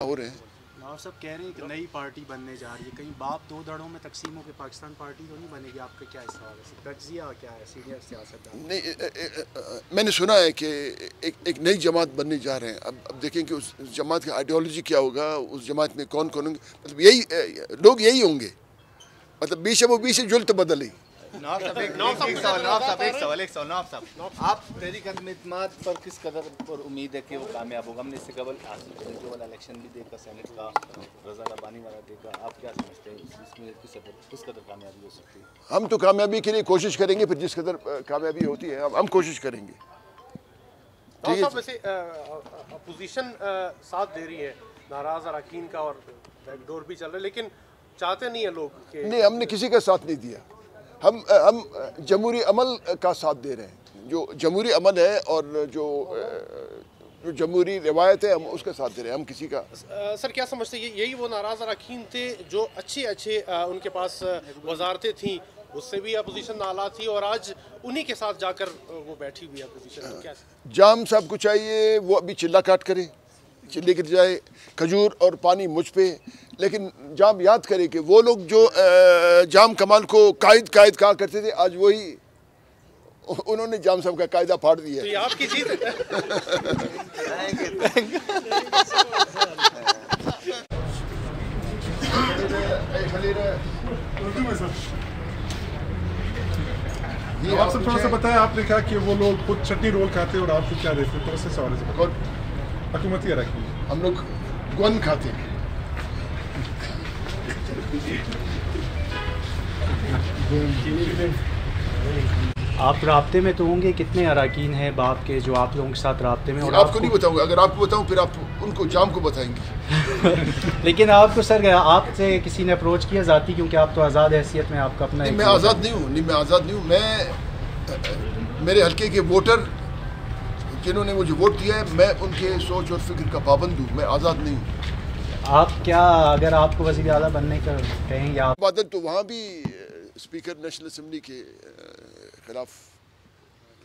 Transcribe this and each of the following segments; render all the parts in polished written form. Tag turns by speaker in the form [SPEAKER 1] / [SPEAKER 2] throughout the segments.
[SPEAKER 1] हो रहे हैं।
[SPEAKER 2] नवाब साहब कह रहे हैं कि नई पार्टी बनने जा रही है, कहीं बाप दो धड़ों में तकसीम होकर पाकिस्तान पार्टी तो नहीं बनेगी? आपका क्या इस सवाल है? तज्जिया क्या है सीनियर सियासतदान?
[SPEAKER 1] नहीं, मैंने सुना है कि एक नई जमात बनने जा रहे हैं। अब देखें कि उस जमात का आइडियोलॉजी क्या होगा, उस जमात में कौन कौन होंगे, मतलब यही लोग यही होंगे, मतलब बीच वो बीच जुल्त बदले।
[SPEAKER 3] नवाब साहब, आप तहरीक-ए-इत्तेहाद पर किस कदर पर उम्मीद है कि वो कामयाब होगा? हमने इससे कबल जो वाला इलेक्शन भी देखा, सेनेट का रज़ा रब्बानी वाला देखा, आप क्या समझते हैं इसमें किस कदर कामयाबी हो सकती है?
[SPEAKER 1] हम तो कामयाबी के लिए कोशिश करेंगे, फिर जिस कदर कामयाबी होती है हम कोशिश करेंगे।
[SPEAKER 4] ठीक है। वैसे अपोजिशन साथ दे रही है, नाराज अरकान का और बैकडोर भी चल रहा है, लेकिन चाहते नहीं है लोग कि
[SPEAKER 1] नहीं, हमने किसी का साथ नहीं दिया। हम जमहूरी अमल का साथ दे रहे हैं। जो जमहूरी अमल है और जो जमहूरी रिवायत है, हम उसका साथ दे रहे हैं, हम किसी का।
[SPEAKER 4] सर क्या समझते हैं यही वो नाराज अरकान थे जो अच्छे उनके पास वजारतें थी, उससे भी अपोजिशन नाला थी, और आज उन्हीं के साथ जाकर वो बैठी हुई है अपोजिशन? क्या
[SPEAKER 1] जाम साहब को चाहिए वो अभी चिल्ला काट करे, चिल्ले गिर जाए, खजूर और पानी मुझ पे, लेकिन जाम याद करे कि वो लोग जो जाम कमाल को कायद कहा करते थे, आज वही उन्होंने जाम साहब का कायदा फाड़ दिया।
[SPEAKER 4] तो ये आपकी जीत है।
[SPEAKER 5] आप सब थोड़ा सा बताएं, आपने कहा कि वो लोग खुद चटनी रोल खाते हैं और आप क्या देते हैं? थोड़ा सा सवाल है। हुकूमती अरकान
[SPEAKER 1] हम लोग गन खाते हैं।
[SPEAKER 2] आप राब्ते में तो होंगे, कितने अरकान हैं बाप के जो आप लोगों के साथ राब्ते में? और
[SPEAKER 1] आपको नहीं बताऊंगा, अगर आपको बताऊं फिर आप उनको जाम को बताएंगे।
[SPEAKER 2] लेकिन आपको सर आपसे किसी ने अप्रोच किया ज़ाती, क्योंकि आप तो आज़ाद हैसियत में आपका अपना?
[SPEAKER 1] मैं आज़ाद नहीं हूँ, मैं आज़ाद नहीं हूँ। मैं मेरे हल्के के वोटर जिन्होंने मुझे वोट दिया है, मैं उनके सोच और फिक्र का पाबंद हूँ, मैं आज़ाद नहीं हूँ।
[SPEAKER 2] आप क्या, अगर आपको वज़ीर आला बनने का कहेंगे आप?
[SPEAKER 1] बादल तो वहाँ भी स्पीकर नेशनल असेंबली के खिलाफ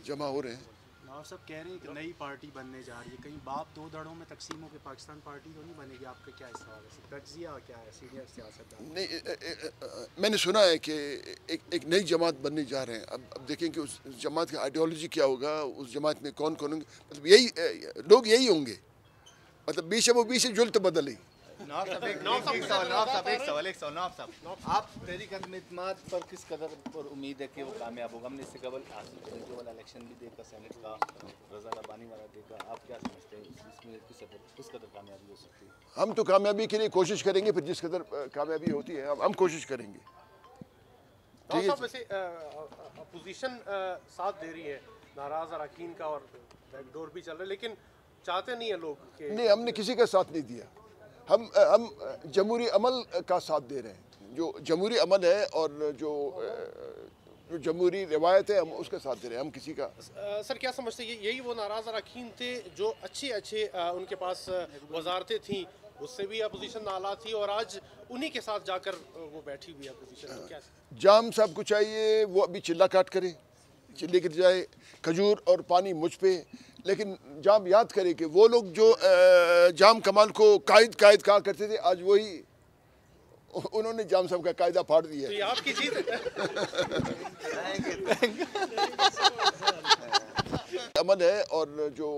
[SPEAKER 1] जमा हो रहे हैं।
[SPEAKER 2] नवाब साहब कह रहे हैं कि नई पार्टी बनने जा रही है, कहीं बाप दो धड़ों में तकसीम होकर पाकिस्तान पार्टी तो नहीं बनेगी? आपका क्या इस सवाल है? तज्जिया क्या है सीनियर सियासतदान?
[SPEAKER 1] नहीं, मैंने सुना है कि एक नई जमात बनने जा रहे हैं। अब देखें कि उस जमात का आइडियोलॉजी क्या होगा, उस जमात में कौन कौन होंगे, मतलब यही लोग यही होंगे, मतलब बीच वो बीच जुल्त बदले।
[SPEAKER 3] नवाब साहब, आप तहरीक-ए-इत्तेहाद पर किस कदर पर उम्मीद है कि वो कामयाब होगा? हमने इससे कबल जो वाला इलेक्शन भी देखा, सेनेट का रज़ा रब्बानी वाला देखा, आप क्या समझते हैं इसमें किस कदर कामयाबी हो सकती है?
[SPEAKER 1] हम तो कामयाबी के लिए कोशिश करेंगे, फिर जिस कदर कामयाबी होती है हम कोशिश करेंगे। ठीक है।
[SPEAKER 4] वैसे अपोजिशन साथ दे रही है, नाराज अरकान का और बैकडोर भी चल रहा है, लेकिन चाहते नहीं है लोग कि
[SPEAKER 1] नहीं, हमने किसी का साथ नहीं दिया। हम जमहूरी अमल का साथ दे रहे हैं। जो जमहूरी अमल है और जो जमहूरी रिवायत है, हम उसका साथ दे रहे हैं, हम किसी का।
[SPEAKER 4] सर क्या समझते हैं यही वो नाराज अरकान थे जो अच्छे उनके पास वजारतें थी, उससे भी अपोजिशन नाला थी, और आज उन्हीं के साथ जाकर वो बैठी हुई है अपोजिशन? क्या
[SPEAKER 1] जाम साहब को चाहिए वो अभी चिल्ला काट करे, चिल्ले गिर जाए, खजूर और पानी मुझ पे, लेकिन जाम याद करे कि वो लोग जो जाम कमाल को कायद कहा करते थे, आज वही उन्होंने जाम साहब का कायदा फाड़ दिया।
[SPEAKER 4] तो ये आपकी जीत है।
[SPEAKER 1] अमल है और जो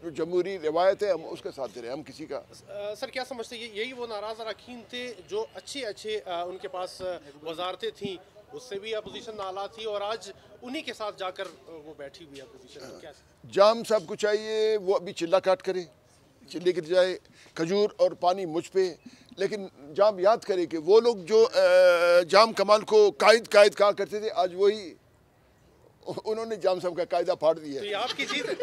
[SPEAKER 1] जमहूरी रिवायत है, हम उसका साथ दे रहे हैं, हम किसी का।
[SPEAKER 4] सर क्या समझते हैं यही वो नाराज अरकान थे जो अच्छे उनके पास वजारतें थी, उससे भी अपोजिशन नाला थी, और आज उन्हीं के साथ जाकर वो बैठी हुई है अपोजिशन? क्या
[SPEAKER 1] जाम साहब को चाहिए वो अभी चिल्ला काट करे, चिल्ले गिर जाए, खजूर और पानी मुझ पे, लेकिन जाम याद करे कि वो लोग जो जाम कमाल को कायद कहा करते थे, आज वही उन्होंने जाम साहब का कायदा फाड़ दिया।
[SPEAKER 4] तो ये आपकी जीत है।